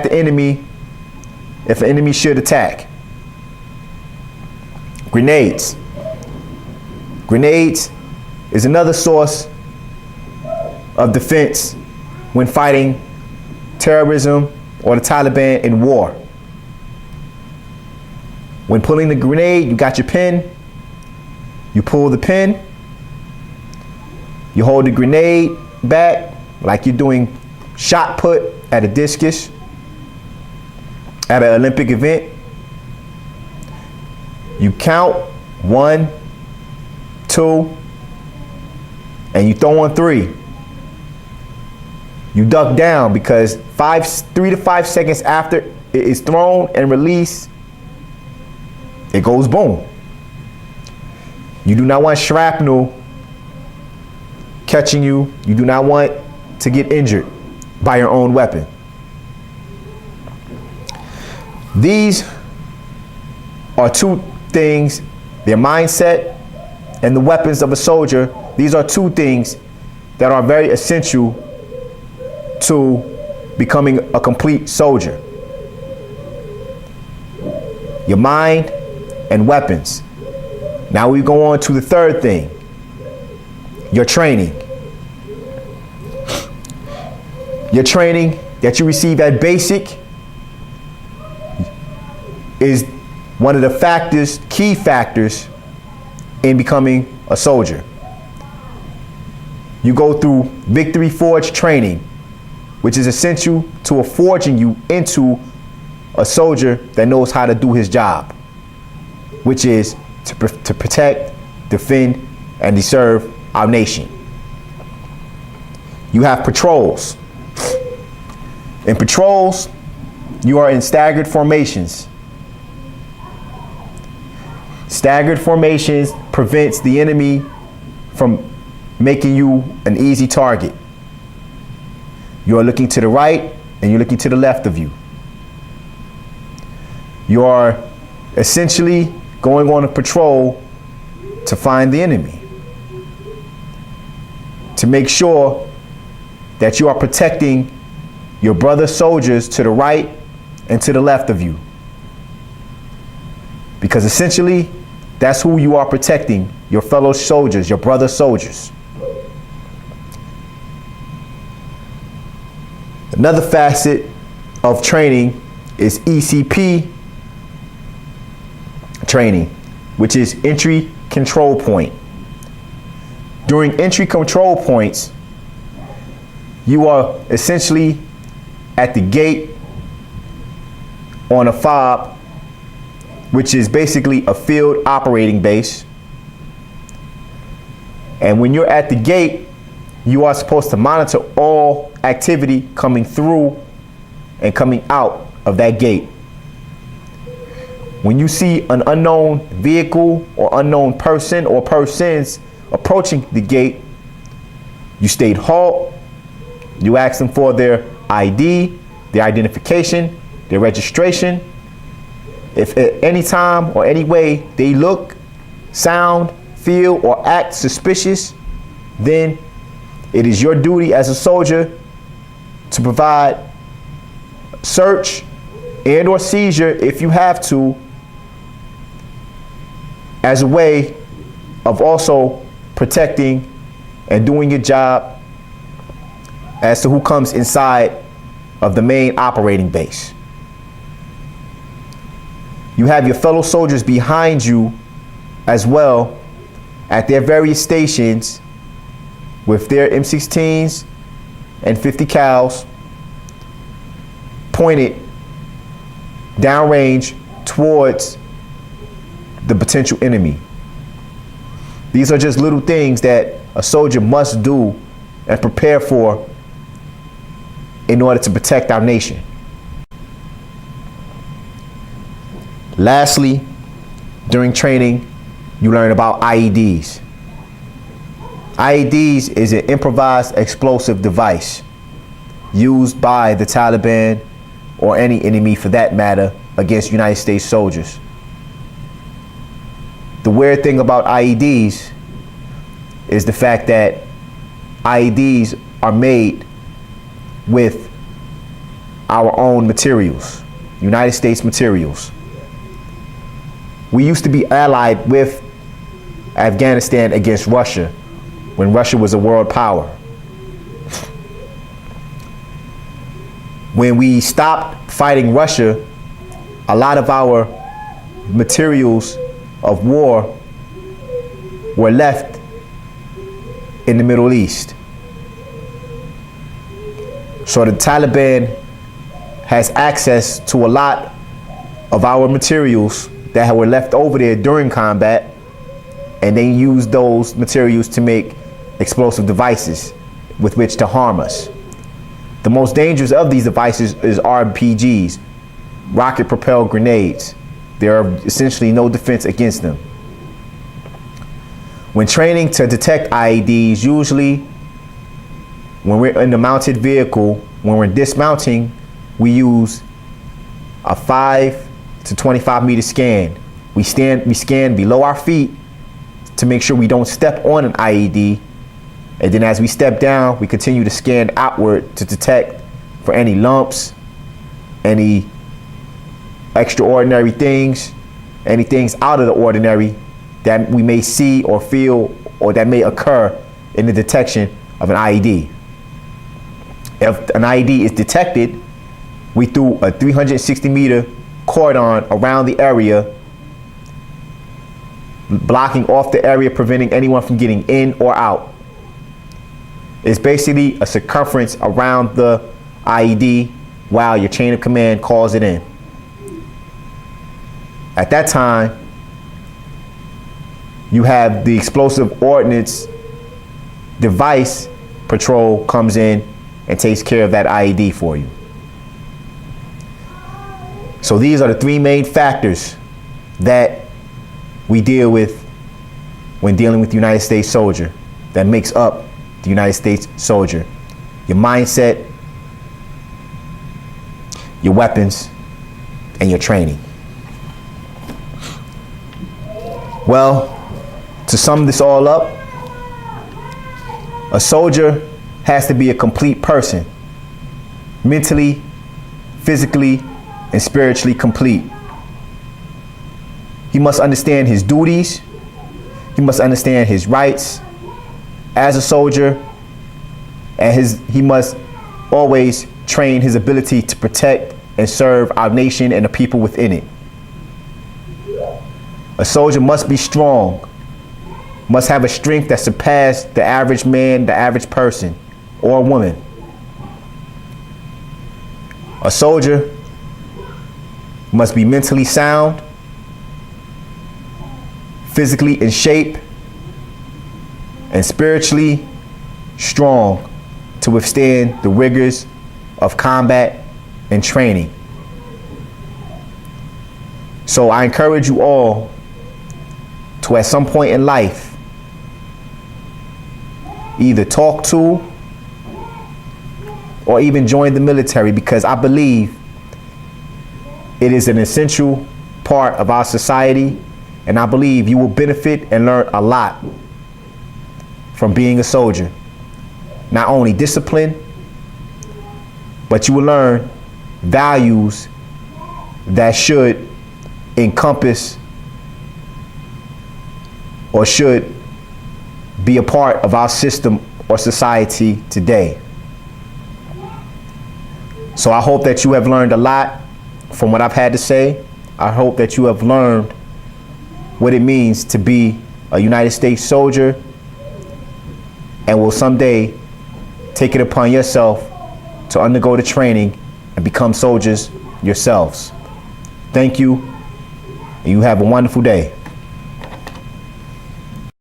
the enemy if an enemy should attack. Grenades. Grenades is another source of defense when fighting terrorism or the Taliban in war. When pulling the grenade, you got your pin, you pull the pin, you hold the grenade back like you're doing shot put at a discus at an Olympic event. You count 1, 2, and you throw on 3. You duck down because 3 to 5 seconds after it is thrown and released, it goes boom. You do not want shrapnel catching you. You do not want to get injured by your own weapon. These are two things, their mindset and the weapons of a soldier. These are two things that are very essential to becoming a complete soldier. Your mind and weapons. Now we go on to the third thing, your training. Your training that you receive at basic is one of the key factors in becoming a soldier. You go through Victory Forge training, which is essential to forging you into a soldier that knows how to do his job, which is to protect, defend, and serve our nation. You have patrols. In patrols, you are in staggered formations. Staggered formations prevents the enemy from making you an easy target. You are looking to the right and you're looking to the left of you. You are essentially going on a patrol to find the enemy, to make sure that you are protecting your brother soldiers to the right and to the left of you. Because essentially, that's who you are protecting, your fellow soldiers, your brother soldiers. Another facet of training is ECP training, which is entry control point. During entry control points, you are essentially at the gate on a FOB, which is basically a field operating base. And when you're at the gate, you are supposed to monitor all activity coming through and coming out of that gate. When you see an unknown vehicle or unknown person or persons approaching the gate, you state halt, you ask them for their ID, their identification, their registration. If at any time or any way they look, sound, feel, or act suspicious, then it is your duty as a soldier to provide search and or seizure, if you have to, as a way of also protecting and doing your job as to who comes inside of the main operating base. You have your fellow soldiers behind you as well at their various stations with their M16s and 50 cals pointed downrange towards the potential enemy. These are just little things that a soldier must do and prepare for in order to protect our nation. Lastly, during training, you learn about IEDs. IEDs is an improvised explosive device used by the Taliban or any enemy for that matter against United States soldiers. The weird thing about IEDs is the fact that IEDs are made with our own materials, United States materials. We used to be allied with Afghanistan against Russia when Russia was a world power. When we stopped fighting Russia, a lot of our materials of war were left in the Middle East. So the Taliban has access to a lot of our materials that were left over there during combat, and they use those materials to make explosive devices with which to harm us. The most dangerous of these devices is RPGs, rocket propelled grenades. There are essentially no defense against them. When training to detect IEDs, usually when we're in the mounted vehicle, when we're dismounting, we use a 5 to 25 meter scan. We scan below our feet to make sure we don't step on an IED. And then as we step down, we continue to scan outward to detect for any lumps, any extraordinary things, any things out of the ordinary that we may see or feel or that may occur in the detection of an IED. If an IED is detected, we threw a 360 meter cordon around the area, blocking off the area, preventing anyone from getting in or out. It's basically a circumference around the IED while your chain of command calls it in. At that time, you have the explosive ordnance device patrol comes in and takes care of that IED for you. So these are the three main factors that we deal with when dealing with the United States soldier that makes up the United States soldier. Your mindset, your weapons, and your training. Well, to sum this all up, a soldier has to be a complete person, mentally, physically, and spiritually complete. He must understand his duties. He must understand his rights as a soldier, and he must always train his ability to protect and serve our nation and the people within it. A soldier must be strong, must have a strength that surpasses the average man, the average person or woman. A soldier must be mentally sound, physically in shape, and spiritually strong to withstand the rigors of combat and training. So I encourage you all to, at some point in life, either talk to or even join the military, because I believe it is an essential part of our society, and I believe you will benefit and learn a lot from being a soldier. Not only discipline, but you will learn values that should encompass or should be a part of our system or society today. So I hope that you have learned a lot from what I've had to say. I hope that you have learned what it means to be a United States soldier, and will someday take it upon yourself to undergo the training and become soldiers yourselves. Thank you, and you have a wonderful day.